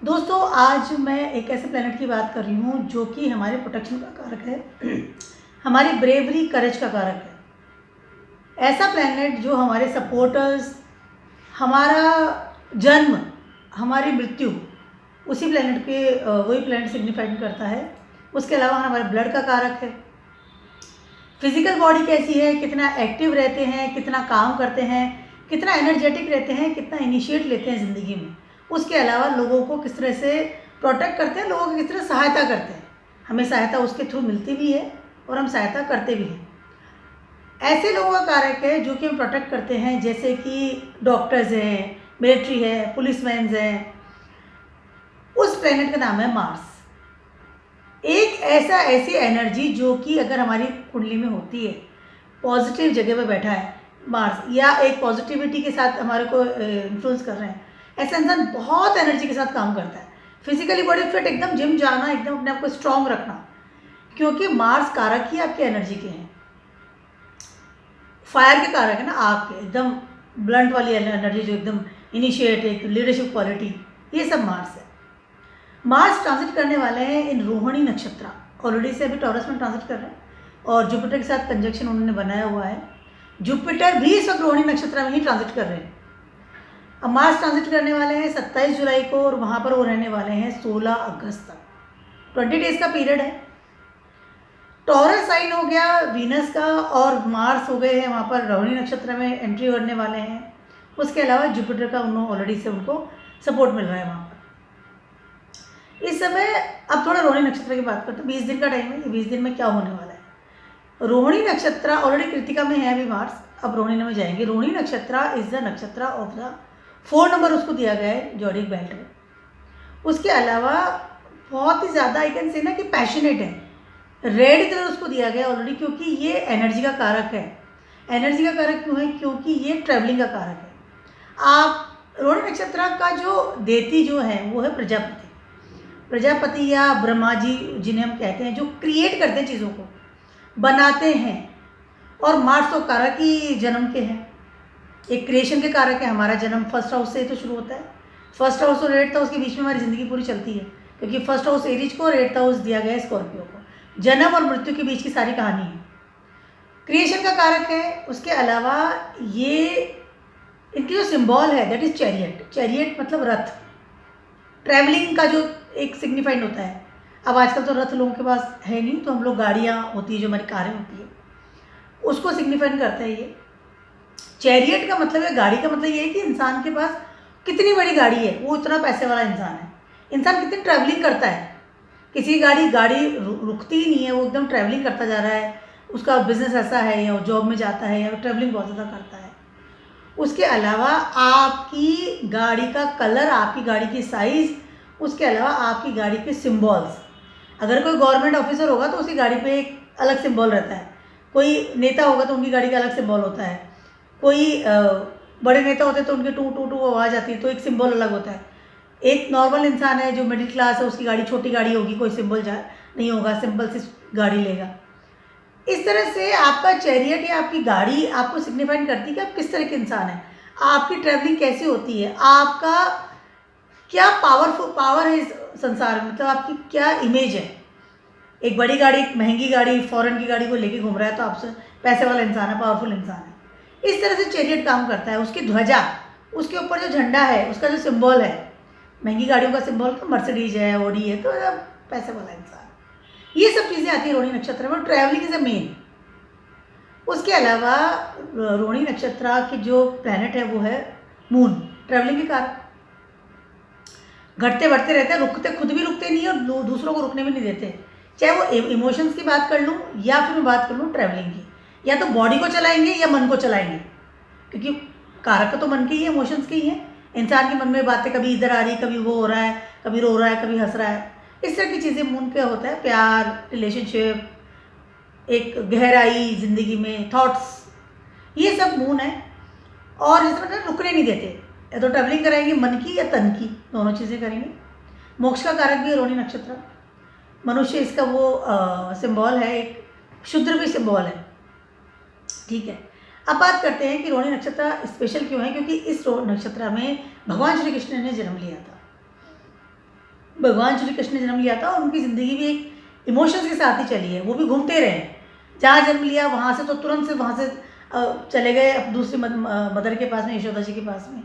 दोस्तों, आज मैं एक ऐसे प्लैनेट की बात कर रही हूँ जो कि हमारे प्रोटेक्शन का कारक है, हमारी ब्रेवरी करेज का कारक है। ऐसा प्लैनेट जो हमारे सपोर्टर्स, हमारा जन्म, हमारी मृत्यु उसी प्लैनेट के वही प्लैनेट सिग्निफाइड करता है। उसके अलावा हमारे ब्लड का कारक है। फिजिकल बॉडी कैसी है, कितना एक्टिव रहते हैं, कितना काम करते हैं, कितना एनर्जेटिक रहते हैं, कितना इनिशिएट लेते हैं ज़िंदगी में। उसके अलावा लोगों को किस तरह से प्रोटेक्ट करते हैं, लोगों की किस तरह सहायता करते हैं। हमें सहायता उसके थ्रू मिलती भी है और हम सहायता करते भी हैं। ऐसे लोगों का कारक है जो कि हम प्रोटेक्ट करते हैं, जैसे कि डॉक्टर्स हैं, मिलिट्री है, पुलिसमैन हैं। उस प्लेनेट का नाम है मार्स। एक ऐसी एनर्जी जो कि अगर हमारी कुंडली में होती है, पॉजिटिव जगह पर बैठा है मार्स, या एक पॉजिटिविटी के साथ हमारे को इन्फ्लुएंस कर रहे हैं, ऐसा इंसान बहुत एनर्जी के साथ काम करता है। फिजिकली बॉडी फिट, एकदम जिम जाना, एकदम अपने आप को स्ट्रांग रखना, क्योंकि मार्स कारक ही आपके एनर्जी के हैं। फायर के कारक है ना, आग के, एकदम ब्लंट वाली एनर्जी, जो एकदम इनिशिएट, एक लीडरशिप क्वालिटी, ये सब मार्स है। मार्स ट्रांजिट करने वाले हैं इन रोहिणी नक्षत्र। ऑलरेडी से अभी टॉरस में ट्रांजिट कर रहे हैं और जुपिटर के साथ कंजक्शन उन्होंने बनाया हुआ है। जुपिटर भी इस वक्त रोहिणी नक्षत्र में ही ट्रांजिट कर रहे हैं। अब मार्स ट्रांजिट करने वाले हैं 27 जुलाई को और वहाँ पर वो रहने वाले हैं 16 अगस्त तक। 20 डेज का पीरियड है। टॉरस साइन हो गया वीनस का, और मार्स हो गए हैं वहाँ पर रोहिणी नक्षत्र में एंट्री करने वाले हैं। उसके अलावा जुपिटर का ऑलरेडी से उनको सपोर्ट मिल रहा है वहाँ पर इस समय। अब थोड़ा रोहिणी नक्षत्र की बात करते हैं। 20 दिन का टाइम है। 20 दिन में क्या होने वाला है। रोहिणी नक्षत्र ऑलरेडी कृतिका में है अभी मार्स, अब रोहिणी में जाएंगे। रोहिणी नक्षत्र इज द नक्षत्र ऑफ द 4 नंबर उसको दिया गया है जॉडिक बेल्ट में। उसके अलावा बहुत ही ज़्यादा आई कैन से ना कि पैशनेट है। रेड कलर उसको दिया गया ऑलरेडी, क्योंकि ये एनर्जी का कारक है। एनर्जी का कारक क्यों है? क्योंकि ये ट्रैवलिंग का कारक है। आप रोहिणी नक्षत्र का जो देती जो है वो है प्रजापति। प्रजापति या ब्रह्मा जी जिन्हें हम कहते हैं, जो क्रिएट करते हैं, चीज़ों को बनाते हैं। और मार्स तो कारक ही जन्म के हैं, एक क्रिएशन के कारक है। हमारा जन्म फर्स्ट हाउस से तो शुरू होता है। फर्स्ट हाउस और 8th हाउस के बीच में हमारी ज़िंदगी पूरी चलती है, क्योंकि फर्स्ट हाउस एरीज को और 8th हाउस दिया गया है स्कॉर्पियो को। जन्म और मृत्यु के बीच की सारी कहानी है, क्रिएशन का कारक है। उसके अलावा ये इनकी जो सिंबल है दैट इज़ चैरियट। चैरियट मतलब रथ, ट्रैवलिंग का जो एक सिग्निफाइड होता है। अब आजकल तो रथ लोगों के पास है नहीं, तो हम लोग गाड़ियाँ होती है, जो हमारी कारें होती है, उसको सिग्निफाइड करता है ये। चैरियट का मतलब है, गाड़ी का मतलब ये है कि इंसान के पास कितनी बड़ी गाड़ी है, वो इतना पैसे वाला इंसान है। इंसान कितनी ट्रैवलिंग करता है। किसी गाड़ी रुकती ही नहीं है, वो एकदम ट्रैवलिंग करता जा रहा है। उसका बिजनेस ऐसा है, या जॉब में जाता है, या ट्रैवलिंग बहुत ज़्यादा करता है। उसके अलावा आपकी गाड़ी का कलर, आपकी गाड़ी की साइज़, उसके अलावा आपकी गाड़ी के सिम्बॉल्स। अगर कोई गवर्नमेंट ऑफिसर होगा तो उसकी गाड़ी पे एक अलग सिंबल रहता है। कोई नेता होगा तो उनकी गाड़ी का अलग सिंबल होता है। कोई बड़े नेता होते हैं तो उनके टू टू टू आवाज़ आती है, तो एक सिंबल अलग होता है। एक नॉर्मल इंसान है जो मिडिल क्लास है, उसकी गाड़ी छोटी गाड़ी होगी, कोई सिंबल नहीं होगा, सिंपल सी गाड़ी लेगा। इस तरह से आपका चैरियट या आपकी गाड़ी आपको सिग्निफाइड करती है कि आप किस तरह के इंसान हैं, आपकी ट्रैवलिंग कैसी होती है, आपका क्या पावर है इस संसार में, मतलब आपकी क्या इमेज है। एक बड़ी गाड़ी, महंगी गाड़ी, फॉरेन की गाड़ी को लेके घूम रहा है तो आपसे पैसे वाला इंसान है, पावरफुल इंसान है। इस तरह से चैरियट काम करता है। उसकी ध्वजा, उसके ऊपर जो झंडा है, उसका जो सिंबल है, महंगी गाड़ियों का सिंबल तो मर्सिडीज है, ऑडी है, तो पैसे वाला इंसान। ये सब चीज़ें आती है रोहिणी नक्षत्र में। Travelling is a main. उसके अलावा रोहिणी नक्षत्र के जो प्लैनेट है वो है मून, ट्रैवलिंग के कारण घटते बढ़ते रहते हैं, रुकते, खुद भी रुकते नहीं और दूसरों को रुकने भी नहीं देते। चाहे वो इमोशंस की बात कर लूँ या फिर मैं बात कर लूँ ट्रैवलिंग की, या तो बॉडी को चलाएंगे या मन को चलाएंगे, क्योंकि कारक तो मन के ही है, इमोशंस के ही हैं। इंसान के मन में बातें कभी इधर आ रही, कभी वो हो रहा है, कभी रो रहा है, कभी हंस रहा है। इस तरह की चीज़ें मून का होता है। प्यार, रिलेशनशिप, एक गहराई ज़िंदगी में, थॉट्स, ये सब मून है। और इस मतलब रुकने नहीं देते, या तो ट्रैवलिंग कराएंगे मन की या तन की, दोनों चीज़ें करेंगे। मोक्ष का कारक भी है रोहिणी नक्षत्र। मनुष्य इसका वो सिंबल है, एक क्षुद्र भी सिंबल है। ठीक है, अब बात करते हैं कि रोहिणी नक्षत्र स्पेशल क्यों है। क्योंकि इस नक्षत्र में भगवान श्री कृष्ण ने जन्म लिया था। भगवान श्री कृष्ण ने जन्म लिया था और उनकी ज़िंदगी भी एक इमोशंस के साथ ही चली है, वो भी घूमते रहे। जहाँ जन्म लिया वहाँ से तो तुरंत से वहाँ से चले गए अब दूसरी मदर के पास में, यशोदा जी के पास में।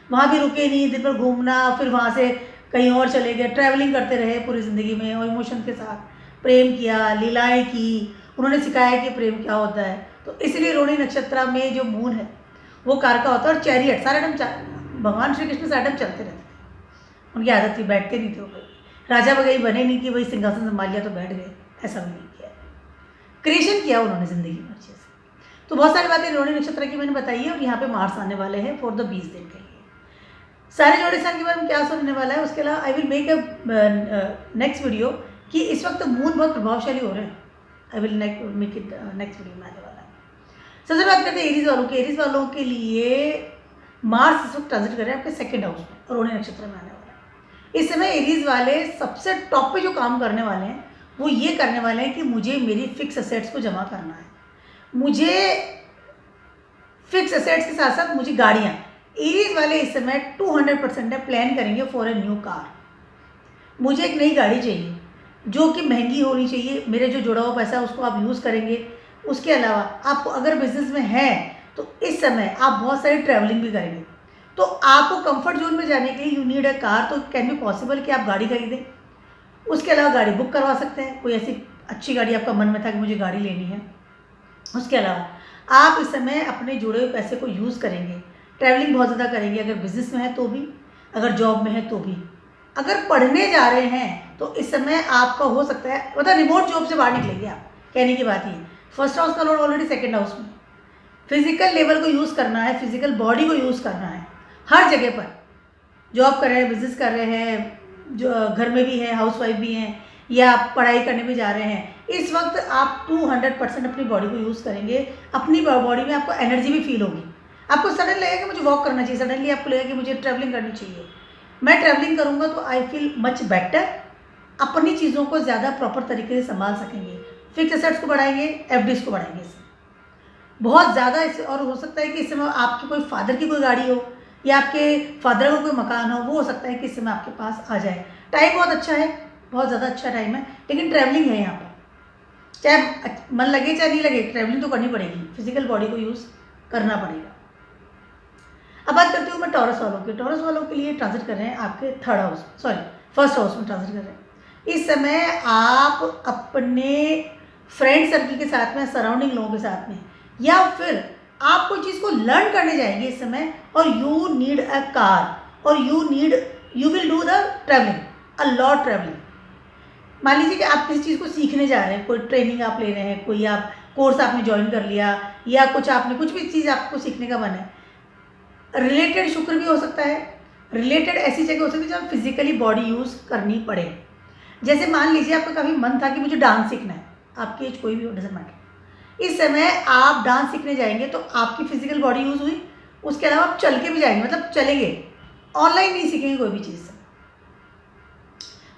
वहाँ भी रुके नहीं, दिन भर घूमना, फिर वहाँ से कहीं और चले गए, ट्रैवलिंग करते रहे पूरी ज़िंदगी में और इमोशन के साथ प्रेम किया, लीलाएँ की, उन्होंने सिखाया कि प्रेम क्या होता है। तो इसलिए रोहिणी नक्षत्र में जो मून है वो कार का होता है। और चैरियट सारे टाइम भगवान श्री कृष्ण सारे टाइम चलते रहते थे, उनकी आदत थी, बैठते नहीं थे वो कहीं। राजा वगैरह बने नहीं कि वही सिंहासन संभाल लिया तो बैठ गए, ऐसा भी नहीं किया। क्रिएशन किया उन्होंने ज़िंदगी में अच्छे से। तो बहुत सारी बातें रोहिणी नक्षत्र की मैंने बताई है। और यहाँ पे मार्स आने वाले हैं फॉर द 20 दिन के लिए। सारे जोड़े सन के बारे में क्या सुनने वाला है उसके अलावा I will make a next video कि इस वक्त मून बहुत प्रभावशाली हो रहे हैं। I will make it next video में आने वाला है। सबसे बात करते हैं एरीज वालों की। एरीज वालों के लिए मार्स इस वक्त ट्रांजिट कर रहे हैं आपके सेकंड हाउस में, रोहिणी नक्षत्र में आने वाला है। इस समय एरीज वाले सबसे टॉप पे जो काम करने वाले हैं वो ये करने वाले हैं कि मुझे मेरी फिक्स असेट्स को जमा करना है, मुझे फिक्स असेट्स के साथ साथ मुझे गाड़ियाँ। एरीज वाले इस समय 200% प्लान करेंगे फॉर ए न्यू कार। मुझे एक नई गाड़ी चाहिए जो कि महंगी होनी चाहिए, मेरे जो जुड़ा हुआ पैसा है उसको आप यूज़ करेंगे। उसके अलावा आपको अगर बिजनेस में है तो इस समय आप बहुत सारी ट्रैवलिंग भी करेंगे, तो आपको कंफर्ट जोन में जाने के लिए यू नीड अ कार। तो कैन बी पॉसिबल कि आप गाड़ी खरीदें। उसके अलावा गाड़ी बुक करवा सकते हैं, कोई ऐसी अच्छी गाड़ी आपका मन में था कि मुझे गाड़ी लेनी है। उसके अलावा आप इस समय अपने जुड़े हुए पैसे को यूज़ करेंगे, ट्रैवलिंग बहुत ज़्यादा करेंगे, अगर बिजनेस में है तो भी, अगर जॉब में है तो भी। अगर पढ़ने जा रहे हैं तो इस समय आपका हो सकता है मतलब रिमोट जॉब से बाहर निकलेंगे आप। कहने की बात ही है, फर्स्ट हाउस का लॉर्ड ऑलरेडी सेकंड हाउस में। फिजिकल लेवल को यूज़ करना है, फिजिकल बॉडी को यूज़ करना है हर जगह पर। जॉब कर रहे हैं, बिजनेस कर रहे हैं, जो घर में भी है, हाउसवाइफ भी हैं, या आप पढ़ाई करने भी जा रहे हैं, इस वक्त आप 200% अपनी बॉडी को यूज़ करेंगे। अपनी बॉडी में आपको एनर्जी भी फील होगी। आपको सडन लगेगा कि मुझे वॉक करना चाहिए, सडनली आपको लगेगा कि मुझे ट्रैवलिंग करनी चाहिए। मैं ट्रैवलिंग करूँगा तो आई फील मच बेटर। अपनी चीज़ों को ज़्यादा प्रॉपर तरीके से संभाल सकेंगे। फिक्स एसेट्स को बढ़ाएंगे, एफडीज को बढ़ाएंगे इससे बहुत ज़्यादा। इससे और हो सकता है कि इस समय आपके कोई फादर की कोई गाड़ी हो या आपके फादर का कोई मकान हो, वो हो सकता है कि इस समय आपके पास आ जाए। टाइम बहुत अच्छा है, बहुत ज़्यादा अच्छा टाइम है, लेकिन ट्रैवलिंग है यहाँ पर। चाहे मन लगे चाहे नहीं लगे, ट्रैवलिंग तो करनी पड़ेगी, फिजिकल बॉडी को यूज़ करना पड़ेगा। अब बात करती हूँ मैं टॉरस वालों की। टॉरस वालों के लिए ट्रांजिट कर रहे हैं आपके फर्स्ट हाउस में ट्रांजिट कर रहे हैं। इस समय आप अपने फ्रेंड सर्कल के साथ में, सराउंडिंग लोगों के साथ में, या फिर आप कोई चीज़ को लर्न करने जाएंगे इस समय, और यू नीड अ कार और you will do the travelling, a lot travelling. मान लीजिए कि आप किसी चीज़ को सीखने जा रहे हैं, कोई ट्रेनिंग आप ले रहे हैं, कोई आप कोर्स आपने ज्वाइन कर लिया, या कुछ भी चीज़ आपको सीखने का मन है। रिलेटेड शुक्र भी हो सकता है, रिलेटेड ऐसी जगह हो सकती है जहाँ फिजिकली बॉडी यूज़ करनी पड़े। जैसे मान लीजिए आपका कभी मन था कि मुझे डांस सीखना है, आपकी एज कोई भी हो, डजंट मैटर। इस समय आप डांस सीखने जाएंगे तो आपकी फिजिकल बॉडी यूज़ हुई। उसके अलावा आप चल के भी जाएंगे, मतलब चलेंगे, ऑनलाइन नहीं सीखेंगे कोई भी चीज़।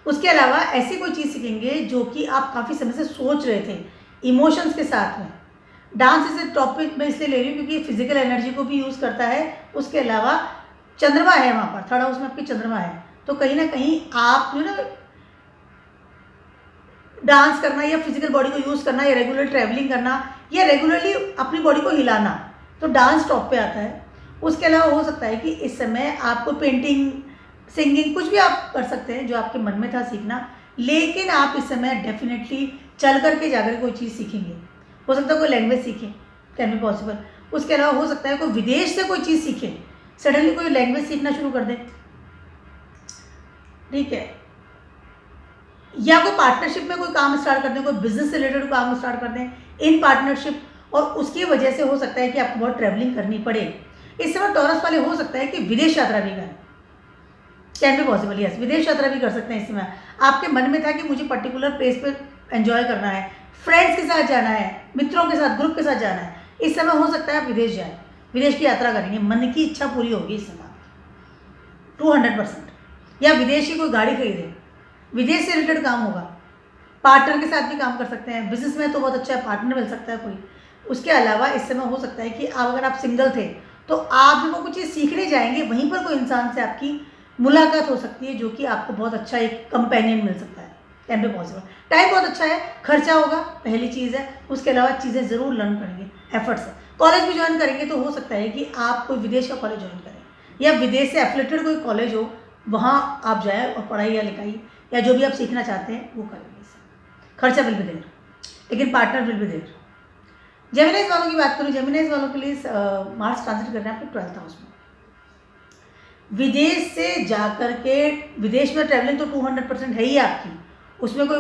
उसके अलावा ऐसी कोई चीज़ सीखेंगे जो कि आप काफ़ी समय से सोच रहे थे, इमोशंस के साथ में। डांस इस टॉपिक में इसलिए ले रही हूँ क्योंकि फिजिकल एनर्जी को भी यूज़ करता है। उसके अलावा चंद्रमा है वहाँ पर, थर्ड हाउस में आपकी चंद्रमा है, तो कहीं ना कहीं आप जो ना डांस करना या फिजिकल बॉडी को यूज़ करना या रेगुलर ट्रैवलिंग करना या रेगुलरली अपनी बॉडी को हिलाना, तो डांस टॉप पे आता है। उसके अलावा हो सकता है कि इस समय आपको पेंटिंग, सिंगिंग, कुछ भी आप कर सकते हैं जो आपके मन में था सीखना, लेकिन आप इस समय डेफिनेटली चल करके जाकर कोई चीज़ सीखेंगे। हो सकता है कोई लैंग्वेज सीखें, कैन बी पॉसिबल। उसके अलावा हो सकता है कोई विदेश से कोई चीज़ सीखें, सडनली कोई लैंग्वेज सीखना शुरू कर दें, ठीक है, या कोई पार्टनरशिप में कोई काम स्टार्ट कर दें, कोई बिजनेस से रिलेटेड काम स्टार्ट कर दें इन पार्टनरशिप, और उसकी वजह से हो सकता है कि आपको बहुत ट्रैवलिंग करनी पड़े। इस समय टॉरस वाले हो सकता है कि विदेश यात्रा भी करें, कैन बी पॉसिबल, यस, विदेश यात्रा भी कर सकते हैं। इस समय आपके मन में था कि मुझे पर्टिकुलर प्लेस पे एंजॉय करना है, फ्रेंड्स के साथ जाना है, मित्रों के साथ, ग्रुप के साथ जाना है, इस समय हो सकता है आप विदेश जाएं, विदेश की यात्रा करेंगे, मन की इच्छा पूरी होगी इस समय 200%। या विदेश की कोई गाड़ी खरीदें, विदेश से रिलेटेड काम होगा। पार्टनर के साथ भी काम कर सकते हैं, बिजनेस में तो बहुत अच्छा है, पार्टनर मिल सकता है कोई। उसके अलावा इस समय हो सकता है कि आप, अगर आप सिंगल थे तो आप भी वो कुछ चीज़ सीखने जाएंगे, वहीं पर कोई इंसान से आपकी मुलाकात हो सकती है जो कि आपको बहुत अच्छा एक कंपेनियन मिल सकता है। टाइम पे पॉसिबल, टाइम बहुत अच्छा है, खर्चा होगा पहली चीज़ है, उसके अलावा चीज़ें ज़रूर लर्न करेंगे एफर्ट से। कॉलेज भी ज्वाइन करेंगे तो हो सकता है कि आप कोई विदेश का कॉलेज ज्वाइन करें या विदेश से एफिलेटेड कोई कॉलेज हो, वहाँ आप जाए और पढ़ाई या लिखाई या जो भी आप सीखना चाहते हैं वो करेंगे। इससे खर्चा विल भी देर, लेकिन पार्टनर विल भी देर। जेमिनाइज वालों की बात करूँ, जेमिनाइज वालों के लिए मार्स ट्रांजिट कर रहे हैं आपके 12th हाउस में। विदेश से जाकर के, विदेश में ट्रैवलिंग तो 200% है ही आपकी, उसमें कोई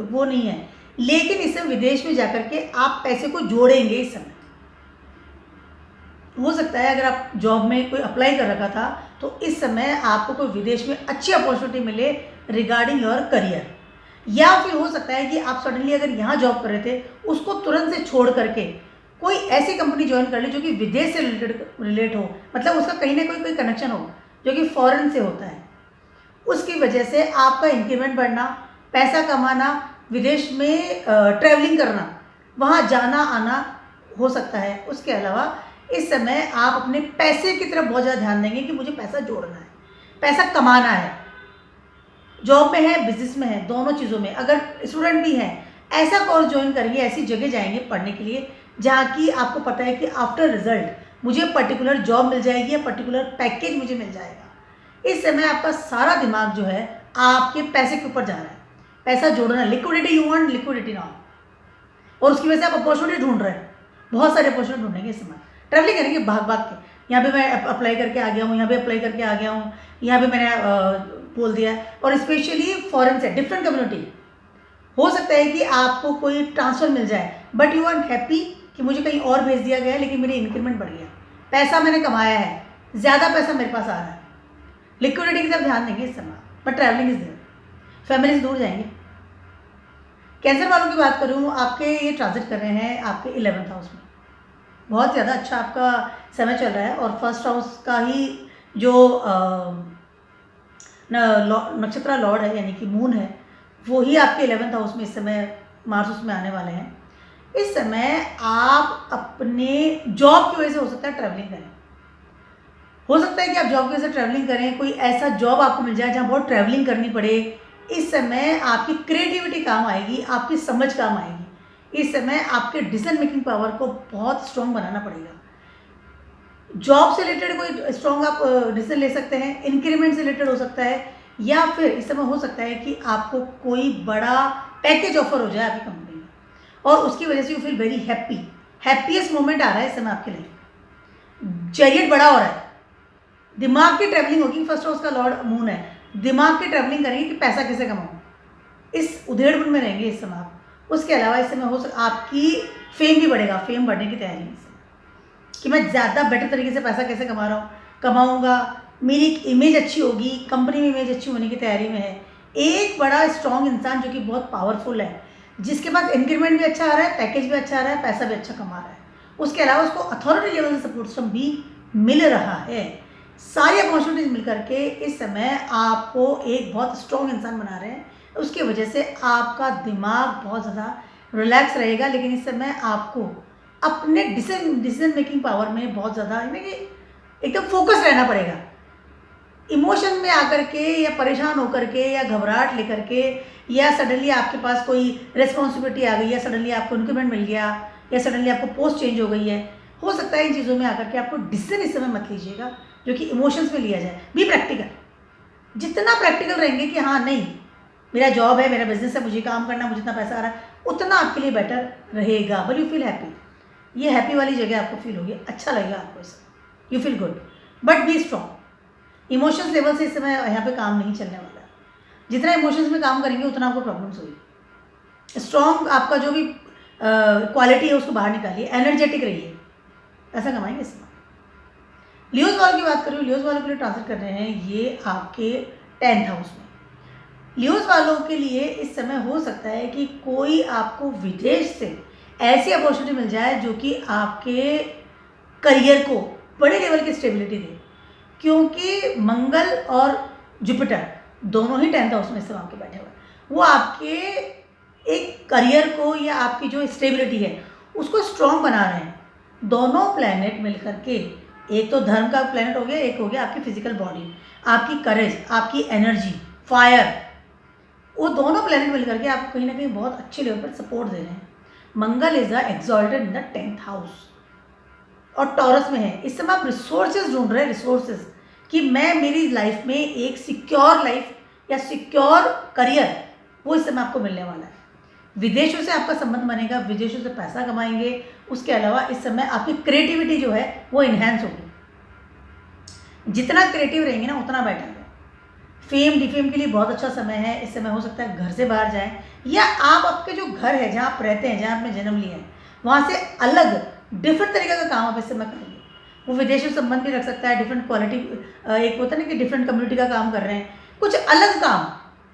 वो नहीं है, लेकिन इस समय विदेश में जाकर के आप पैसे को जोड़ेंगे। इस समय हो सकता है अगर आप जॉब में कोई अप्लाई कर रखा था तो इस समय आपको कोई विदेश में अच्छी अपॉर्चुनिटी मिले रिगार्डिंग योर करियर, या फिर हो सकता है कि आप सडनली अगर यहाँ जॉब कर रहे थे उसको तुरंत से छोड़ करके कोई ऐसी कंपनी ज्वाइन कर ली जो कि विदेश से रिलेट हो, मतलब उसका कहीं ना कोई कनेक्शन हो जो कि फॉरेन से होता है। उसकी वजह से आपका इंक्रीमेंट बढ़ना, पैसा कमाना, विदेश में ट्रैवलिंग करना, वहाँ जाना आना हो सकता है। उसके अलावा इस समय आप अपने पैसे की तरफ बहुत ज़्यादा ध्यान देंगे कि मुझे पैसा जोड़ना है, पैसा कमाना है। जॉब में है, बिजनेस में है, दोनों चीज़ों में। अगर स्टूडेंट भी हैं, ऐसा कोर्स ज्वाइन करेंगे, ऐसी जगह जाएंगे पढ़ने के लिए जहाँ की आपको पता है कि आफ्टर रिजल्ट मुझे पर्टिकुलर जॉब मिल जाएगी या पर्टिकुलर पैकेज मुझे मिल जाएगा। इस समय आपका सारा दिमाग जो है आपके पैसे के ऊपर जा रहा है, पैसा जोड़ना, liquidity you want, liquidity now, और उसकी वजह से आप अपॉर्चुनिटी ढूंढ रहे हैं, बहुत सारे अपॉर्चुनिटी ढूंढेंगे इस समय। ट्रैवलिंग करेंगे भाग भाग के, यहाँ पे मैं अप्लाई करके आ गया हूँ, यहाँ पे अप्लाई करके आ गया हूँ, यहाँ पे मैंने बोल दिया है। और स्पेशली फॉरेन से डिफरेंट कम्युनिटी, हो सकता है कि आपको कोई ट्रांसफ़र मिल जाए बट यू आर हैप्पी कि मुझे कहीं और भेज दिया गया है लेकिन मेरी इंक्रीमेंट बढ़ गया, पैसा मैंने कमाया है, ज़्यादा पैसा मेरे पास आ रहा है। लिक्विडिटी की तरफ ध्यान देंगे इस समय, but travelling is there, family से दूर जाएंगे। कैंसर वालों की बात करूँ, आपके ये ट्रांजिट कर रहे हैं आपके 11th हाउस में, बहुत ज़्यादा अच्छा आपका समय चल रहा है। और फर्स्ट हाउस का ही जो नक्षत्र लॉर्ड है यानी कि मून है, वो ही आपके 11th हाउस में इस समय मार्स उसमें आने वाले हैं। इस समय आप अपने जॉब की वजह से हो सकता है ट्रैवलिंग करें, हो सकता है कि आप जॉब की वजह से ट्रैवलिंग करें, कोई ऐसा जॉब आपको मिल जाए जहाँ बहुत ट्रैवलिंग करनी पड़े। इस समय आपकी क्रिएटिविटी काम आएगी, आपकी समझ काम आएगी। इस समय आपके डिसीजन मेकिंग पावर को बहुत स्ट्रॉन्ग बनाना पड़ेगा। जॉब से रिलेटेड कोई स्ट्रॉन्ग आप डिसीजन ले सकते हैं, इंक्रीमेंट से रिलेटेड हो सकता है, या फिर इस समय हो सकता है कि आपको कोई बड़ा पैकेज ऑफर हो जाए आपकी कंपनी में और उसकी वजह से you feel very happy. Happiest moment आ रहा है इस समय आपके लाइफ, चैरियट बड़ा हो रहा है, दिमाग की ट्रैवलिंग होगी। फर्स्ट हाउस का लॉर्ड मून है, दिमाग की ट्रैवलिंग करेंगे कि पैसा कैसे कमाऊँ, इस उधेड़बुन में रहेंगे इस समय आप। उसके अलावा इस समय हो सकता आपकी फेम भी बढ़ेगा, फेम बढ़ने की तैयारी है कि मैं ज़्यादा बेटर तरीके से पैसा कैसे कमा रहा हूँ, कमाऊँगा, मेरी इमेज अच्छी होगी, कंपनी में इमेज अच्छी होने की तैयारी में है। एक बड़ा स्ट्रॉन्ग इंसान जो कि बहुत पावरफुल है, जिसके पास इंक्रीमेंट भी अच्छा आ रहा है, पैकेज भी अच्छा आ रहा है, पैसा भी अच्छा कमा रहा है, उसके अलावा उसको अथॉरिटी लेवल से सपोर्ट सिस्टम भी मिल रहा है। सारी अपॉर्चुनिटीज मिल करके इस समय आपको एक बहुत स्ट्रॉन्ग इंसान बना रहे हैं। उसकी वजह से आपका दिमाग बहुत ज़्यादा रिलैक्स रहेगा, लेकिन इस समय आपको अपने डिसीजन मेकिंग पावर में बहुत ज़्यादा यानी कि एकदम फोकस रहना पड़ेगा। इमोशन में आकर के या परेशान होकर के या घबराहट लेकर के या सडनली आपके पास कोई रिस्पॉन्सिबिलिटी आ गई या सडनली आपको इंक्रीमेंट मिल गया या सडनली आपको पोस्ट चेंज हो गई है, हो सकता है इन चीज़ों में आकर के आपको डिसीजन इस समय मत लीजिएगा जो कि इमोशंस में लिया जाए। बी प्रैक्टिकल, जितना प्रैक्टिकल रहेंगे कि हाँ नहीं मेरा जॉब है, मेरा बिजनेस है, मुझे काम करना, मुझे इतना पैसा आ रहा है, उतना आपके लिए बेटर रहेगा। बट यू फील हैप्पी, ये हैप्पी वाली जगह आपको फील होगी, अच्छा लगेगा आपको इसमें, you feel good, but be strong. Emotions level से इस समय यहाँ पे काम नहीं चलने वाला है, जितना इमोशंस में काम करेंगे उतना आपको प्रॉब्लम्स होगी। स्ट्रॉन्ग आपका जो भी क्वालिटी है उसको बाहर निकालिए, एनर्जेटिक रहिए, ऐसा कमाएंगे इस समय। लियोज वालों की बात करूँ, लियोज वालों के लिए ट्रांसफर कर रहे हैं ये आपके 10th हाउस में। लियोज वालों के लिए इस समय हो सकता है कि कोई आपको विदेश से ऐसी अपॉर्चुनिटी मिल जाए जो कि आपके करियर को बड़े लेवल की स्टेबिलिटी दे, क्योंकि मंगल और जुपिटर दोनों ही 10th हाउस में इस समय आपके बैठे हुए हैं। वो आपके एक करियर को या आपकी जो स्टेबिलिटी है उसको स्ट्रॉन्ग बना रहे हैं। दोनों प्लैनेट मिलकर के एक तो धर्म का प्लैनेट हो गया, एक हो गया आपकी फिजिकल बॉडी, आपकी करेज, आपकी एनर्जी, फायर, वो दोनों प्लैनेट मिलकर के आपको कहीं ना कहीं बहुत अच्छे लेवल पर सपोर्ट दे रहे हैं। Mangal is the exalted in the 10th house और टॉरस में है। इस समय आप रिसोर्सेज ढूंढ रहे हैं, रिसोर्सेज कि मैं मेरी लाइफ में एक सिक्योर लाइफ या सिक्योर करियर वो इस समय आपको मिलने वाला है। विदेशों से आपका संबंध बनेगा, विदेशों से पैसा कमाएंगे। उसके अलावा इस समय आपकी क्रिएटिविटी जो है वो इन्हेंस होगी। जितना क्रिएटिव रहेंगे ना उतना बेटर है। फेम डिफेम के लिए बहुत अच्छा समय है। इस समय हो सकता है घर से बाहर जाएं या आप आपके जो घर है जहाँ आप रहते हैं, जहाँ आपने जन्म लिया है, वहाँ से अलग डिफरेंट तरीके का काम आप इस समय करेंगे। वो विदेशी संबंध भी रख सकता है, डिफरेंट क्वालिटी, एक होता है ना कि डिफरेंट कम्युनिटी का काम कर रहे हैं, कुछ अलग काम,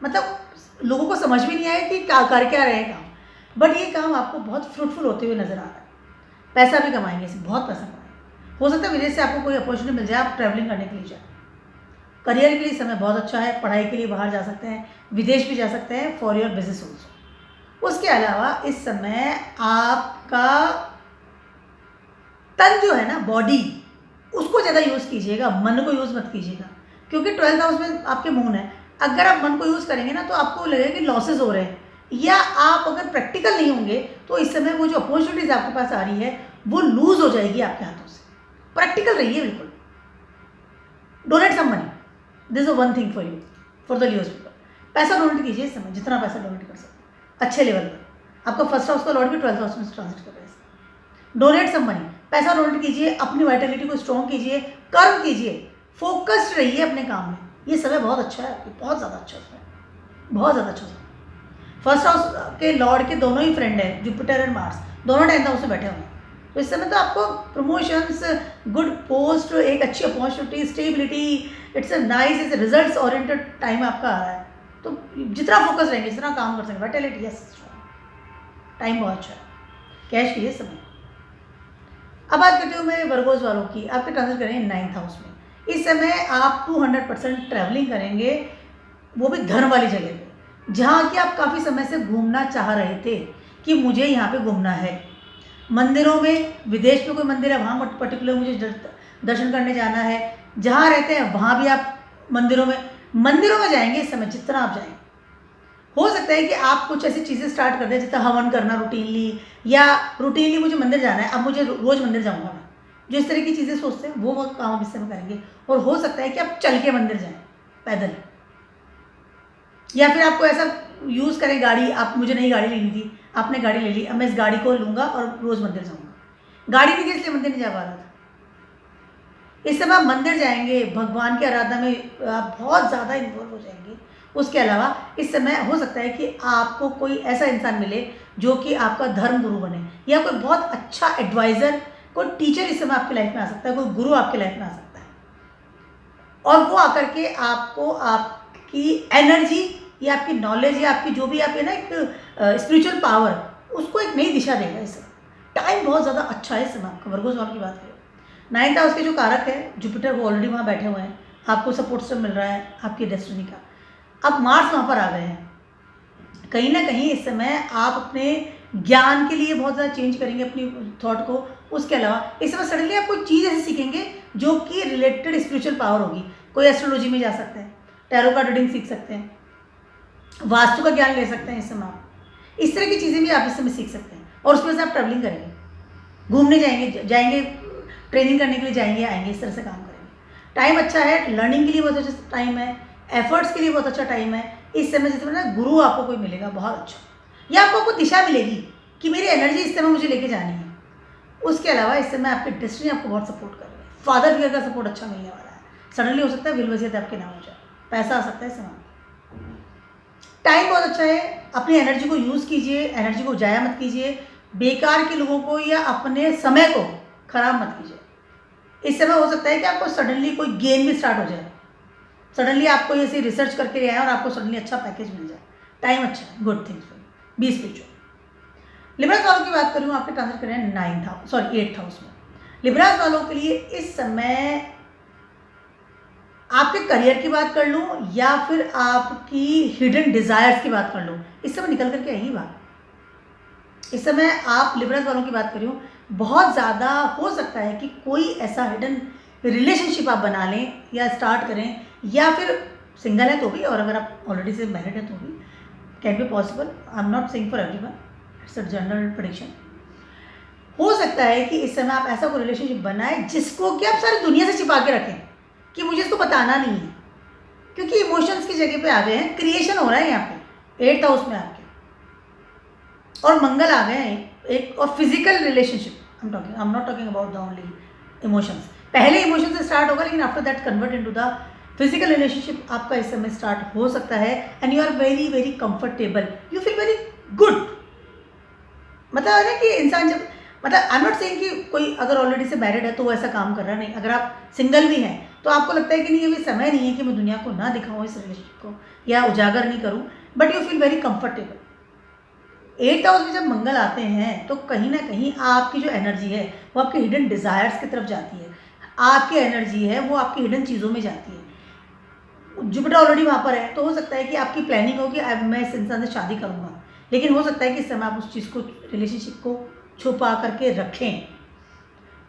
मतलब लोगों को समझ भी नहीं आया कि कर क्या रहे हैं काम, बट ये काम आपको बहुत फ्रूटफुल होते हुए नजर आ रहा है। पैसा भी कमाएंगे, इसमें बहुत पैसा कमाएंगे। हो सकता है विदेश से आपको कोई अपॉर्चुनिटी मिल जाए, आप ट्रैवलिंग करने के लिए जाए। करियर के लिए समय बहुत अच्छा है, पढ़ाई के लिए बाहर जा सकते हैं, विदेश भी जा सकते हैं फॉर योर बिजनेस ऑल्सो। उसके अलावा इस समय आपका तन जो है ना, बॉडी, उसको ज़्यादा यूज़ कीजिएगा, मन को यूज़ मत कीजिएगा, क्योंकि 12th हाउस में आपके मून है। अगर आप मन को यूज़ करेंगे ना तो आपको लगेगा कि लॉसेज हो रहे हैं, या आप अगर प्रैक्टिकल नहीं होंगे तो इस समय वो जो अपॉर्चुनिटीज आपके पास आ रही है वो लूज हो जाएगी आपके हाथों से। प्रैक्टिकल रहिए बिल्कुल। Donate some money, this is one thing for you, for the Leos people. पैसा डोनेट कीजिए इस समय, जितना पैसा डोनेट कर सकते हैं अच्छे लेवल पर। आपका फर्स्ट हाउस का लॉर्ड भी 12th हाउस में ट्रांजिट कर रहा है। डोनेट सम मनी, पैसा डोनेट कीजिए, अपनी वाइटलिटी को स्ट्रॉन्ग कीजिए, कर्म कीजिए, फोकस्ड रहिए अपने काम में। ये समय बहुत अच्छा है, बहुत ज़्यादा अच्छा समय, बहुत ज़्यादा अच्छा समय। फर्स्ट हाउस के लॉर्ड के दोनों ही फ्रेंड है, जुपिटर एंड मार्स, दोनों 10th हाउस में बैठे हुए हैं। तो इस समय तो आपको प्रमोशंस, गुड पोस्ट, एक अच्छी opportunity, stability, it's a nice, it's results oriented time आपका आ रहा है। तो जितना फोकस रहेंगे, जितना काम कर सकेंगे, वाइटलिटी, यस, टाइम बहुत अच्छा है, कैश कीजिए समय। अब बात करती हूँ मैं वर्गोज वालों की। आपके ट्रांसफर करेंगे 9th हाउस में। इस समय आप 200% ट्रैवलिंग करेंगे, वो भी धर्म वाली जगह पे, जहाँ की आप काफ़ी समय से घूमना चाह रहे थे कि मुझे यहाँ पे घूमना है। मंदिरों में, विदेश में कोई मंदिर है वहाँ पर्टिकुलर मुझे दर्शन करने जाना है। जहाँ रहते हैं वहाँ भी आप मंदिरों में जाएंगे इस समय, जितना आप जाएंगे। हो सकता है कि आप कुछ ऐसी चीज़ें स्टार्ट कर दें, जैसे हवन करना रूटीनली, या रूटीनली मुझे मंदिर जाना है, अब मुझे रोज़ मंदिर जाऊँगा मैं। जो इस तरह की चीज़ें सोचते हैं वो काम आप इस समय करेंगे। और हो सकता है कि आप चल के मंदिर जाएं, पैदल, या फिर आपको ऐसा यूज़ करें गाड़ी। आप, मुझे नई गाड़ी लेनी थी, आपने गाड़ी ले ली, अब मैं इस गाड़ी को लूँगा और रोज़ मंदिर जाऊँगा। गाड़ी नहीं थी इसलिए मंदिर नहीं जा पा रहा था। इस समय आप मंदिर जाएंगे, भगवान की आराधना में आप बहुत ज़्यादा इन्वॉल्व हो जाएंगे। उसके अलावा इस समय हो सकता है कि आपको कोई ऐसा इंसान मिले जो कि आपका धर्म गुरु बने, या कोई बहुत अच्छा एडवाइज़र, कोई टीचर इस समय आपकी लाइफ में आ सकता है, कोई गुरु आपकी लाइफ में आ सकता है, और वो आकर के आपको आपकी एनर्जी या आपकी नॉलेज या आपकी जो भी आप है ना एक स्पिरिचुअल पावर, उसको एक नई दिशा देगा। इस समय टाइम बहुत ज़्यादा अच्छा है इस समय आपका। वर्गोज वालों की बात करें, 9th हाउस के जो कारक है जुपिटर, वो ऑलरेडी वहाँ बैठे हुए हैं, आपको सपोर्ट सिस्टम मिल रहा है आपकी डेस्टिनी का। अब मार्स वहाँ पर आ गए हैं। कहीं ना कहीं इस समय आप अपने ज्ञान के लिए बहुत ज़्यादा चेंज करेंगे अपनी थॉट को। उसके अलावा इस समय सडनली आप कोई चीज़ ऐसी सीखेंगे जो कि रिलेटेड स्पिरिचुअल पावर होगी। कोई एस्ट्रोलॉजी में जा सकते हैं, टैरो का रीडिंग सीख सकते हैं, वास्तु का ज्ञान ले सकते हैं इस समय आप। इस तरह की चीज़ें भी आप इस समय सीख सकते हैं, और उसमें से आप ट्रैवलिंग करेंगे, घूमने जाएंगे, ट्रेनिंग करने के लिए जाएंगे, आएंगे, इस तरह से काम करेंगे। टाइम अच्छा है, लर्निंग के लिए बहुत अच्छा टाइम है, एफर्ट्स के लिए बहुत अच्छा टाइम है। इस समय जिस समय ना गुरु आपको कोई मिलेगा बहुत अच्छा, या आपको कोई दिशा मिलेगी कि मेरी एनर्जी इस समय मुझे लेके जानी है। उसके अलावा इस समय आपकी डेस्टिनी आपको बहुत सपोर्ट कर रही है। फादर फिगर का सपोर्ट अच्छा मिलने वाला है। सडनली हो सकता है विल वसीयत आपके नाम हो जाए, पैसा आ सकता है इस समय। टाइम बहुत अच्छा है, अपनी एनर्जी को यूज़ कीजिए, एनर्जी को जाया मत कीजिए, बेकार के लोगों को या अपने समय को खराब मत कीजिए। इस समय हो सकता है कि आपको सडनली कोई गेम भी स्टार्ट हो जाए, सडनली आपको ऐसे रिसर्च करके ले आए और आपको सडनली अच्छा पैकेज मिल जाए। टाइम अच्छा है, good things for you, B spiritual. Libras वालों की बात करूँ, आपके ट्रांसफर करें 8th हाउस में। लिब्रास वालों के लिए इस समय आपके करियर की बात कर लूँ या फिर आपकी हिडन डिज़ायर्स की बात कर लूँ, इस समय निकल करके आएगी बात। इस समय आप लिब्रास वालों की बात करूँ, बहुत ज़्यादा हो सकता है कि कोई ऐसा हिडन रिलेशनशिप आप बना लें या स्टार्ट करें, या फिर सिंगल है तो भी, और अगर आप ऑलरेडी से मैरिड है तो भी can be possible. I am not saying for everyone, it's a general prediction. हो सकता है कि इस समय आप ऐसा कोई रिलेशनशिप बनाएं जिसको कि आप सारी दुनिया से छिपा के रखें कि मुझे इसको बताना नहीं है, क्योंकि इमोशंस की जगह पे आ गए हैं, क्रिएशन हो रहा है यहाँ पे 8th हाउस में आपके, और मंगल आ गए हैं एक, और physical relationship I am not talking about the only emotions. पहले इमोशन से स्टार्ट होगा, लेकिन after that convert into the physical relationship आपका इस समय स्टार्ट हो सकता है। And you are very very comfortable, you feel very good. मतलब है ना कि इंसान जब, मतलब आई एम नॉट सेइंग कि कोई अगर ऑलरेडी से मैरिड है तो वो ऐसा काम कर रहा नहीं, अगर आप सिंगल भी हैं तो आपको लगता है कि नहीं ये भी समय नहीं है कि मैं दुनिया को ना दिखाऊँ इस रिलेशनशिप को या उजागर नहीं करूँ, but you feel very comfortable. 8th house में जब मंगल आते हैं तो कहीं ना कहीं आपकी जो एनर्जी है वो आपके हिडन डिज़ायर्स की तरफ जाती है, आपकी एनर्जी है वो आपकी हिडन चीज़ों में जाती है। जुपिटर ऑलरेडी वहाँ पर है, तो हो सकता है कि आपकी प्लानिंग हो कि अब मैं इस इंसान से शादी करूँगा, लेकिन हो सकता है कि इस समय आप उस चीज़ को, रिलेशनशिप को छुपा करके रखें।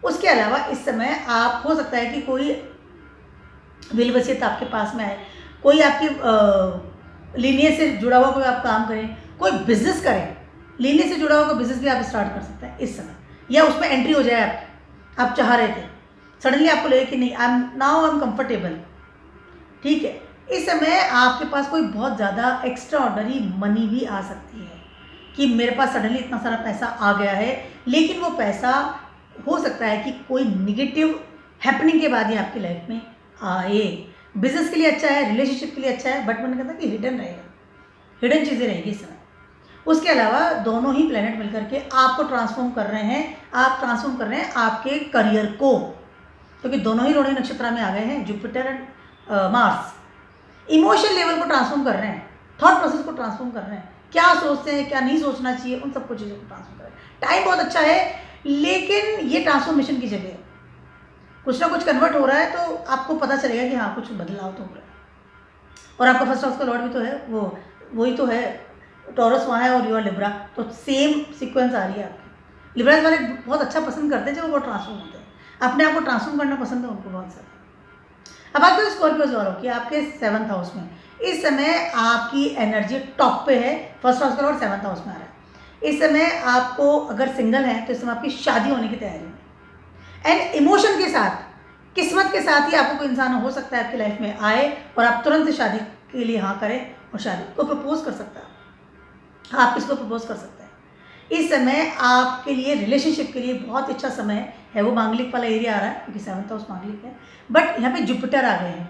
उसके अलावा इस समय आप, हो सकता है कि कोई विल वसीयत आपके पास में आए, कोई आपकी लीनियज से जुड़ा हुआ कोई आप काम करें, कोई बिजनेस करें, लीनियज से जुड़ा हुआ कोई बिजनेस भी आप स्टार्ट कर सकते हैं इस समय, या उसमें एंट्री हो जाए आपकी, आप चाह रहे थे, सडनली आपको लगे कि नहीं आई एम कंफर्टेबल, ठीक है। इस समय आपके पास कोई बहुत ज़्यादा एक्स्ट्रा ऑर्डनरी मनी भी आ सकती है कि मेरे पास सडनली इतना सारा पैसा आ गया है, लेकिन वो पैसा हो सकता है कि कोई निगेटिव हैपनिंग के बाद ही आपकी लाइफ में आए। बिजनेस के लिए अच्छा है, रिलेशनशिप के लिए अच्छा है, बट मैंने कहा था कि हिडन रहेगा, हिडन चीज़ें रहेंगी इस समय। उसके अलावा दोनों ही प्लेनेट मिलकर के आपको ट्रांसफॉर्म कर रहे हैं, आप ट्रांसफॉर्म कर रहे हैं आपके करियर को, क्योंकि दोनों ही रोहिणी नक्षत्र में आ गए हैं, Jupiter and Mars. Emotion level को ट्रांसफॉर्म कर रहे हैं, थॉट प्रोसेस को ट्रांसफॉर्म कर रहे हैं, क्या सोचते हैं क्या नहीं सोचना चाहिए, उन सबको चीज़ों को ट्रांसफॉर्म कर रहे हैं। टाइम बहुत अच्छा है, लेकिन ये ट्रांसफॉर्मेशन की जगह है, कुछ ना कुछ कन्वर्ट हो रहा है, तो आपको पता चलेगा कि हाँ कुछ बदलाव तो हो रहा है। और आपका फर्स्ट हाउस का लॉर्ड भी तो है, वही तो है, टॉरस वहाँ है और यू आर लिब्रा, तो सेम सीक्वेंस आ रही है आपकी। लिब्रा वाले बहुत अच्छा पसंद करते हैं जब वो ट्रांसफॉर्म होते हैं, अपने आप को ट्रांसफॉर्म करना पसंद है उनको बहुत ज़्यादा। अब बात करें स्कॉर्पियोज वालों की, आपके 7th हाउस में इस समय आपकी एनर्जी टॉप पे है, फर्स्ट हाउस का लॉर्ड 7th हाउस में आ रहा है। इस समय आपको अगर सिंगल है तो इस समय आपकी शादी होने की तैयारी है, एंड इमोशन के साथ, किस्मत के साथ ही आपको कोई इंसान हो सकता है आपकी लाइफ में आए और आप तुरंत शादी के लिए हाँ करें और शादी को प्रपोज कर सकता है, आप इसको प्रपोज कर सकते हैं। इस समय आपके लिए, रिलेशनशिप के लिए बहुत अच्छा समय है। वो मांगलिक वाला एरिया आ रहा है क्योंकि 7th हाउस मांगलिक है, बट यहाँ पे जुपिटर आ गए हैं,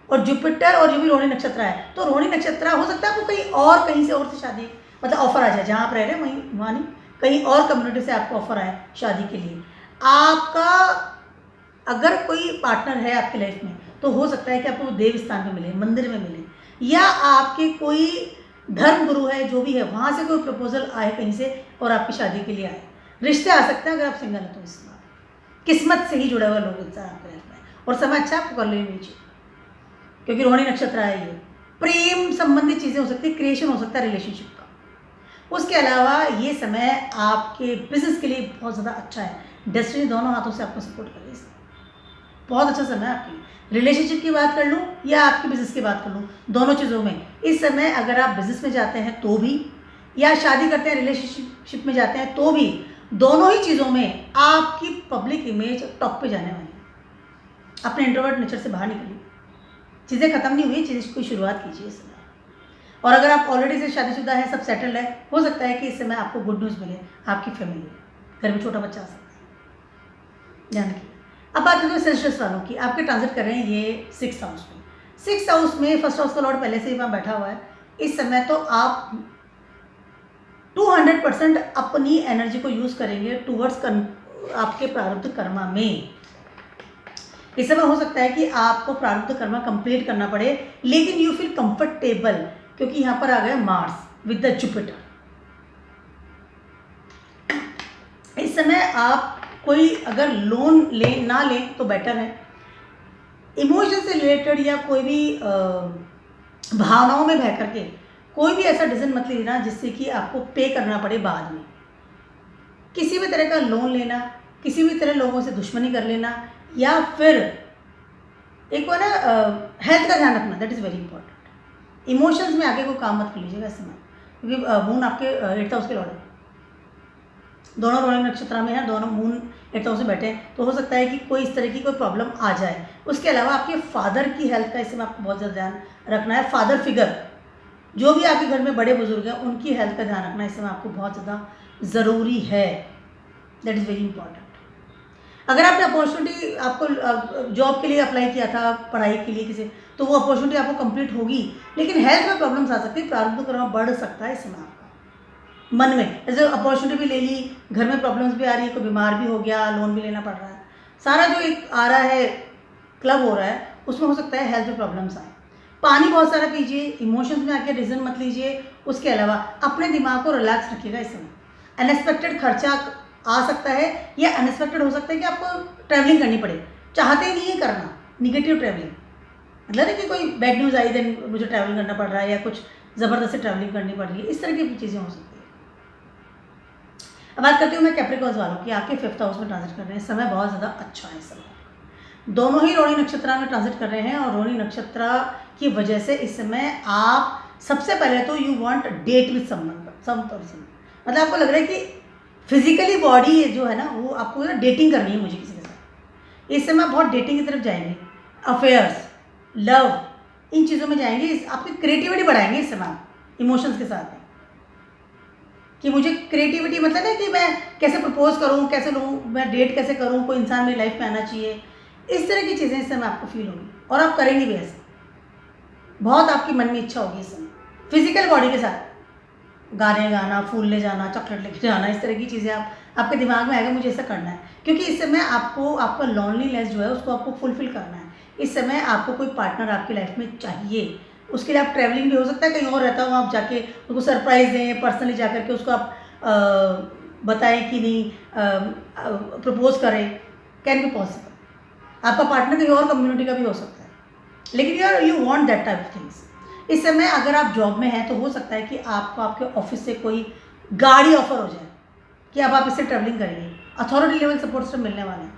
और जुपिटर और जो भी रोहिणी नक्षत्र है, तो रोहिणी नक्षत्र हो सकता है आपको कहीं से और से शादी, मतलब ऑफर आ जाए, जहाँ आप रह रहे हैं वहाँ नहीं, कहीं और कम्युनिटी से आपको ऑफर आए शादी के लिए। आपका अगर कोई पार्टनर है आपकी लाइफ में तो हो सकता है कि आपको देव स्थान में मिले, मंदिर में मिले, या आपके कोई धर्म गुरु है जो भी है वहाँ से कोई प्रपोजल आए कहीं से और आपकी शादी के लिए आए। रिश्ते आ सकते हैं अगर आप सिंगल हैं तो, इस बार किस्मत से ही जुड़ा हुआ लोग इंसान आपके लाइफ में, और समय अच्छा आपको कर लेनी चाहिए क्योंकि रोहिणी नक्षत्र है ये। प्रेम संबंधित चीज़ें हो सकती है, क्रिएशन हो सकता है रिलेशनशिप का। उसके अलावा ये समय आपके बिजनेस के लिए बहुत ज़्यादा अच्छा है, डेस्टिनी दोनों हाथों से आपको सपोर्ट कर रही है, बहुत अच्छा समय है आपके लिए। रिलेशनशिप की बात कर लूँ या आपकी बिज़नेस की बात कर लूँ, दोनों चीज़ों में इस समय अगर आप बिज़नेस में जाते हैं तो भी, या शादी करते हैं रिलेशनशिप में जाते हैं तो भी, दोनों ही चीज़ों में आपकी पब्लिक इमेज टॉप पे जाने वाली है। अपने इंट्रोवर्ट नेचर से बाहर निकलिए, चीज़ें खत्म नहीं हुई, चीज़ें की शुरुआत कीजिए इस समय। और अगर आप ऑलरेडी से शादीशुदा है, सब सेटल्ड है, हो सकता है कि इस समय आपको गुड न्यूज़ मिले, आपकी फैमिली में, घर में छोटा बच्चा आ सकता है, ध्यान रखिए। अब बात करते हैं सेल्सियस वालों की, आपके ट्रांजिट कर रहे हैं ये 6th हाउस में। 6th हाउस में फर्स्ट हाउस का लॉर्ड पहले से ही वहाँ बैठा हुआ है। इस समय तो आप 200% अपनी एनर्जी को यूज़ करेंगे टूवर्ड्स आपके प्रारब्ध कर्मा में। इस समय हो सकता है कि आपको प्रारब्ध कर्मा कंप्लीट करना पड़े, लेकिन यू फील कंफर्टेबल क्योंकि यहाँ पर आ गया मार्स विद द जुपिटर। इस समय आप कोई अगर लोन ना लें तो बेटर है। इमोशन से रिलेटेड या कोई भी भावनाओं में बह करके कोई भी ऐसा डिसीजन मत लेना जिससे कि आपको पे करना पड़े बाद में। किसी भी तरह का लोन लेना, किसी भी तरह लोगों से दुश्मनी कर लेना, या फिर एक वो ना हेल्थ का ध्यान रखना, that is very important. Emotions में आगे कोई काम मत कर लीजिएगा इस समय, क्योंकि मून आपके 8th हाउस के लॉर्ड है, दोनों रोहिणी नक्षत्र में है, दोनों मून 8th हाउस में बैठे हैं, तो हो सकता है कि कोई इस तरह की कोई प्रॉब्लम आ जाए। उसके अलावा आपके फादर की हेल्थ का इस समय आपको बहुत ज़्यादा ध्यान रखना है। फादर फिगर जो भी आपके घर में बड़े बुजुर्ग हैं उनकी हेल्थ का ध्यान रखना इस समय आपको बहुत ज़्यादा ज़रूरी है, दैट इज़ वेरी इंपॉर्टेंट। अगर आपने अपॉर्चुनिटी आपको जॉब के लिए अप्लाई किया था, पढ़ाई के लिए किसी, तो वो अपॉर्चुनिटी आपको कंप्लीट होगी, लेकिन हेल्थ में प्रॉब्लम्स आ सकती है, प्रारब्ध कर्म बढ़ सकता है इस समय आपका। मन में जैसे अपॉर्चुनिटी भी ले ली, घर में प्रॉब्लम्स भी आ रही है, कोई बीमार भी हो गया, लोन भी लेना पड़ रहा है, सारा जो एक आ रहा है क्लब हो रहा है, उसमें हो सकता है हेल्थ में प्रॉब्लम्स आए। पानी बहुत सारा पीजिए, इमोशंस में आके डिसीजन मत लीजिए। उसके अलावा अपने दिमाग को रिलैक्स रखिएगा इस समय। अनएक्सपेक्टेड खर्चा आ सकता है, या अनएक्सपेक्टेड हो सकता है कि आपको ट्रैवलिंग करनी पड़े, चाहते ही नहीं है करना, निगेटिव ट्रैवलिंग, मतलब नहीं कि कोई बैड न्यूज़ आई देन मुझे ट्रैवलिंग करना पड़ रहा है, या कुछ ज़बरदस्ती ट्रैवलिंग करनी पड़ रही है, इस तरह की चीज़ें हो सकती है। अब बात करती हूँ मैं कैप्रिकॉर्न्स वालों की। आपके 5th हाउस में ट्रांजिट कर रहे हैं, समय बहुत ज़्यादा अच्छा है इस समय, दोनों ही रोहिणी नक्षत्र में ट्रांजिट कर रहे हैं, और रोहिणी नक्षत्र की वजह से इस समय आप सबसे पहले तो you want date with some person, मतलब आपको लग रहा है कि फिजिकली बॉडी जो है ना वो आपको ना डेटिंग करनी है मुझे किसी के साथ। इस समय आप बहुत डेटिंग की तरफ जाएंगे, अफेयर्स, लव, इन चीज़ों में जाएंगे, आपकी क्रिएटिविटी बढ़ाएंगे इस समय आप इमोशंस के साथ कि मुझे क्रिएटिविटी मतलब ना कि मैं कैसे प्रपोज करूँ, कैसे लूँ, मैं डेट कैसे करूँ, कोई इंसान मेरी लाइफ में आना चाहिए, इस तरह की चीज़ें इस समय आपको फील होगी, और आप करेंगे भी ऐसे, बहुत आपकी मन में इच्छा होगी इस समय फिजिकल बॉडी के साथ, गाने गाना, फूल ले जाना, चॉकलेट लेके जाना, इस तरह की चीज़ें आपके दिमाग में आएगा मुझे ऐसा करना है, क्योंकि इस समय आपको आपका लॉनलीनेस जो है उसको आपको फुलफिल करना है। इस समय आपको कोई पार्टनर आपकी लाइफ में चाहिए, उसके लिए आप ट्रैवलिंग भी हो सकता है, कहीं और रहता हो आप जाके उसको सरप्राइज़ दें, पर्सनली जा करके उसको आप बताएं कि नहीं, प्रपोज करें, कैन बी पॉसिबल। आपका पार्टनर कहीं और कम्युनिटी का भी हो सकता है, लेकिन you want that type of things. इस समय अगर आप जॉब में हैं तो हो सकता है कि आपको आपके ऑफिस से कोई गाड़ी ऑफर हो जाए कि अब आप इससे ट्रैवलिंग करेंगे, अथॉरिटी लेवल सपोर्ट सिस्टम मिलने वाला है,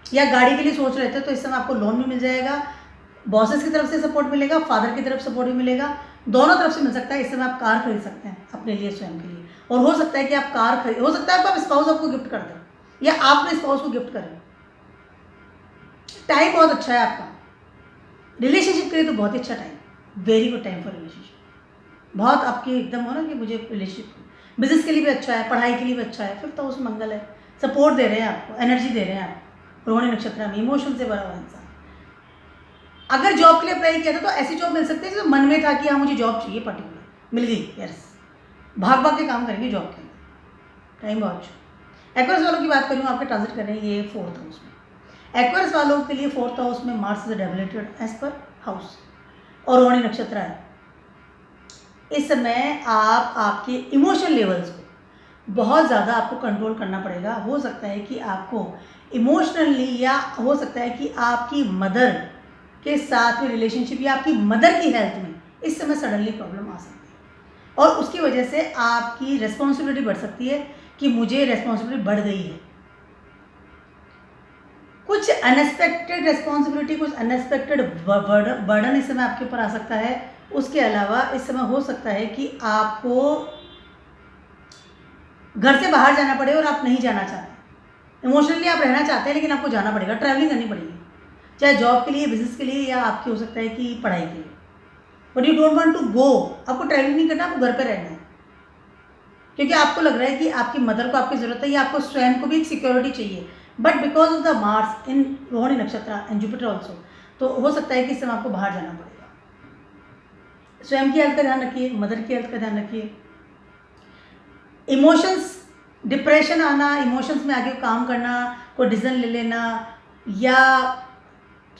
या गाड़ी के लिए सोच रहे थे तो इस समय आपको लोन भी मिल जाएगा, बॉसेस की तरफ से सपोर्ट मिलेगा, फादर की तरफ सपोर्ट भी मिलेगा, दोनों तरफ से मिल सकता है। इस समय आप कार खरीद सकते हैं अपने लिए, स्वयं के लिए, और हो सकता है कि आप कार खरीद, हो सकता है आप स्पाउस आपको गिफ्ट कर दें, या आप अपने स्पाउस को गिफ्ट करें। टाइम बहुत अच्छा है आपका, रिलेशनशिप के लिए तो बहुत ही अच्छा time, very good time for relationship, बहुत आपकी एकदम हो ना कि मुझे रिलेशनशिप, बिजनेस के लिए भी अच्छा है, पढ़ाई के लिए भी अच्छा है। 5th हाउस मंगल है, सपोर्ट दे रहे हैं आपको, एनर्जी दे रहे हैं आपको, रोहिणी नक्षत्र में इमोशन से भरा हुआ इंसान। अगर जॉब के लिए अप्लाई किया था तो ऐसी जॉब मिल सकती है जो मन में था कि हाँ मुझे जॉब चाहिए, पर्टिकुलर मिल गई, यस, भाग भाग के काम करेंगे जॉब के अंदर, टाइम बहुत अच्छा। एक्वेरियस वालों की बात करूँ, आपके ट्रांजिट कर रहे हैं ये 4th हाउस में। एक्वेरियस वालों के लिए 4th हाउस में Mars is debilitated as per house, और रोहिणी नक्षत्र है। इस समय आप आपके इमोशन लेवल्स को बहुत ज़्यादा आपको कंट्रोल करना पड़ेगा। हो सकता है कि आपको इमोशनली, या हो सकता है कि आपकी मदर के साथ में रिलेशनशिप, या आपकी मदर की हेल्थ में इस समय सडनली प्रॉब्लम आ सकती है, और उसकी वजह से आपकी रिस्पॉन्सिबिलिटी बढ़ सकती है कि मुझे रिस्पॉन्सिबिलिटी बढ़ गई है, कुछ अनएक्सपेक्टेड रिस्पॉन्सिबिलिटी, कुछ अनएक्सपेक्टेड बर्डन इस समय आपके ऊपर आ सकता है। उसके अलावा इस समय हो सकता है कि आपको घर से बाहर जाना पड़े और आप नहीं जाना चाहते, इमोशनली आप रहना चाहते हैं लेकिन आपको जाना पड़ेगा, ट्रैवलिंग करनी पड़ेगी, चाहे जॉब के लिए, बिजनेस के लिए, या आपकी हो सकता है कि पढ़ाई के लिए, but you don't want to go, आपको ट्रैवलिंग नहीं करना, आपको घर पर रहना है, क्योंकि आपको लग रहा है कि आपकी मदर को आपकी ज़रूरत है, या आपको स्वयं को भी एक सिक्योरिटी चाहिए, but because of the Mars in Rohini नक्षत्र एंड जुपिटर ऑल्सो, तो हो सकता है कि इस समय आपको बाहर जाना पड़ेगा। स्वयं की हेल्थ का ध्यान रखिए, मदर की हेल्थ का ध्यान रखिए। इमोशंस, डिप्रेशन आना, इमोशंस में आगे काम करना, कोई डिसीजन ले लेना, या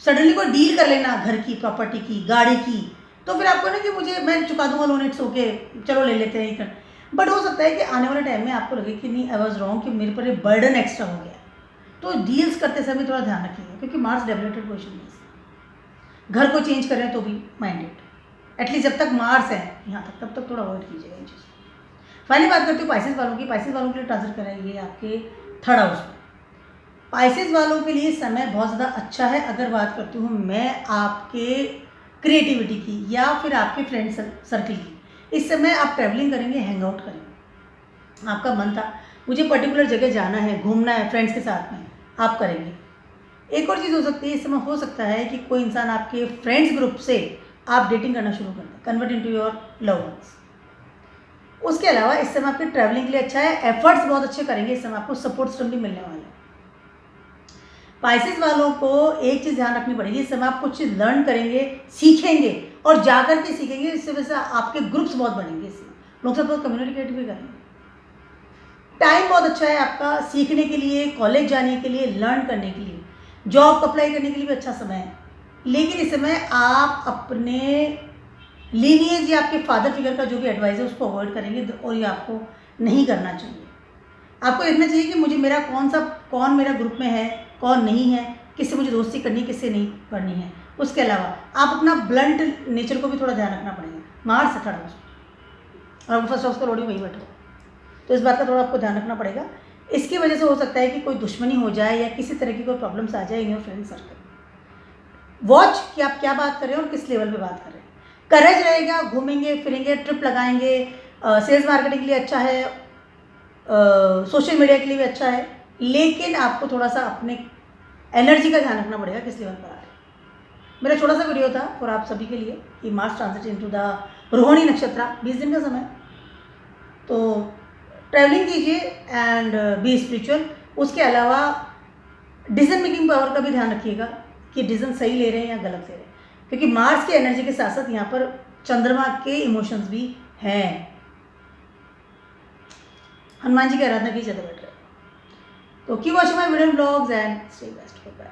सडनली कोई डील कर लेना घर की, प्रॉपर्टी की, गाड़ी की, तो फिर आपको ना कि मुझे मैं चुका दूंगा लोन, इट्स ओके, चलो ले लेते हैं, बट हो सकता है कि आने वाले टाइम में आपको लगे कि नहीं, आई वॉज रॉन्ग, कि मेरे पर एक बर्डन एक्स्ट्रा हो गया, तो डील्स करते समय थोड़ा ध्यान रखिएगा, क्योंकि मार्स डेवलेटेड पोजिशन में, घर को चेंज करें तो भी माइंडेड, एटलीस्ट जब तक मार्स है यहाँ तक, तब तक थोड़ा अवॉइड कीजिएगा इन चीज़। फाइनली बात करती हूँ पाइसेस वालों की। पाइसेस वालों के लिए ट्रांसफर करें ये आपके 3rd हाउस में। पाइसेस वालों के लिए समय बहुत ज़्यादा अच्छा है। अगर बात करती हूँ मैं आपके क्रिएटिविटी की या फिर आपके फ्रेंड सर्कल की, इस समय आप ट्रैवलिंग करेंगे, हैंग आउट करेंगे। आपका मन था मुझे पर्टिकुलर जगह जाना है, घूमना है फ्रेंड्स के साथ में, आप करेंगे। एक और चीज़ हो सकती है, इस समय हो सकता है कि कोई इंसान आपके फ्रेंड्स ग्रुप से आप डेटिंग करना शुरू कर दें, convert into your love ones. उसके अलावा इस समय आपके ट्रैवलिंग के लिए अच्छा है, एफर्ट्स बहुत अच्छे करेंगे, इस समय आपको सपोर्ट सिस्टम भी मिलने वाला है। पाइसेस वालों को एक चीज़ ध्यान रखनी पड़ेगी, इस समय आप कुछ चीज़ लर्न करेंगे, सीखेंगे और जाकर के सीखेंगे, इससे वजह से आपके ग्रुप्स बहुत बनेंगे, इसमें लोग सब बहुत कम्युनिकेट भी करेंगे। टाइम बहुत अच्छा है आपका सीखने के लिए, कॉलेज जाने के लिए, लर्न करने के लिए, जॉब अप्लाई करने के लिए भी अच्छा समय है। लेकिन इस समय आप अपने लीनिएज या आपके फादर फिगर का जो भी एडवाइस है उसको अवॉइड करेंगे और ये आपको नहीं करना चाहिए। आपको देखना चाहिए कि मुझे कौन मेरा ग्रुप में है, कौन नहीं है, किससे मुझे दोस्ती करनी है, किससे नहीं करनी है। उसके अलावा आप अपना ब्लंट नेचर को भी थोड़ा ध्यान रखना पड़ेगा। मार्स है 3rd और फर्स्ट हाउस का लॉर्ड वही बैठा, तो इस बात का थोड़ा आपको ध्यान रखना पड़ेगा। इसकी वजह से हो सकता है कि कोई दुश्मनी हो जाए या किसी तरह की कोई प्रॉब्लम्स आ जाए in your friend circle. Watch कि आप क्या बात कर रहे हैं और किस लेवल पे बात कर रहे हैं। करेज रहेगा, घूमेंगे फिरेंगे, ट्रिप लगाएंगे, सेल्स मार्केटिंग के लिए अच्छा है, सोशल मीडिया के लिए भी अच्छा है, लेकिन आपको थोड़ा सा अपने एनर्जी का ध्यान रखना पड़ेगा किस लेवल पर आ रहा है। मेरा छोटा सा वीडियो था और आप सभी के लिए कि Mars transit into the Rohini नक्षत्र, 20 दिन का समय। तो ट्रैवलिंग कीजिए एंड बी स्पिरिचुअल। उसके अलावा डिसीजन मेकिंग पावर का भी ध्यान रखिएगा कि डिसीजन सही ले रहे हैं या गलत ले रहे हैं, क्योंकि मार्स की एनर्जी के साथ साथ यहाँ पर चंद्रमा के इमोशंस भी हैं। हनुमान जी की आराधना की ज़्यादा बेटर है। तो keep watching my video blogs and stay best. Bye.